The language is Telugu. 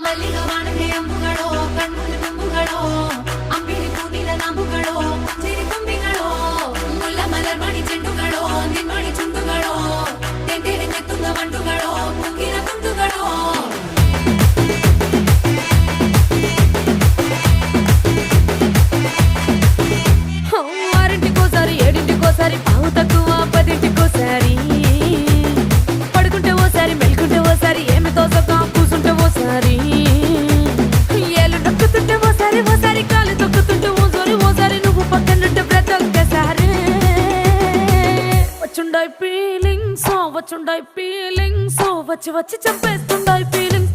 ಮಲ್ಲಿಗ ವಾಣನೆ ಅಂಬುಗಳೋ ಕಣ್ಮುಂದು ತುಂಬುಗಳೋ ಅಂಬಿಳಿ ಕೂದಿನ ನಾಂಬುಗಳೋ ಸಿರಿ ತುಂಬಿಗಳೋ ಮುಲ್ಲ ಮಲರ್ ಮಣಿ ಚೆಂಡುಗಳೋ ನಿಮ್ಮಣಿ ಚುಂಡುಗಳೋ ತೆಂಟೆರೆ ನೆತ್ತುಂಗ ಮಂಡುಗಳೋ ಮುಗಿನ ತುಂಡುಗಳೋ ఆరింటికోసారి ఏడింటికోసారి పావు తక్కువ పదింటికోసారి పడుకుంటే ఓసారి మెలుకుంటే ఓసారి ఏమి తోసక కూసుంటే ఓసారి ఏళ్ళు నొక్కుతుంటే ఓసారి ఓసారి కాలు తొక్కుతుంటే ఓసారి నువ్వు పక్కనుంటే బ్రతొక్కసారి వచ్చుండాయి ఫీలింగ్స్ వచ్చి వచ్చి చంపేస్తుండాయి ఫీలింగ్స్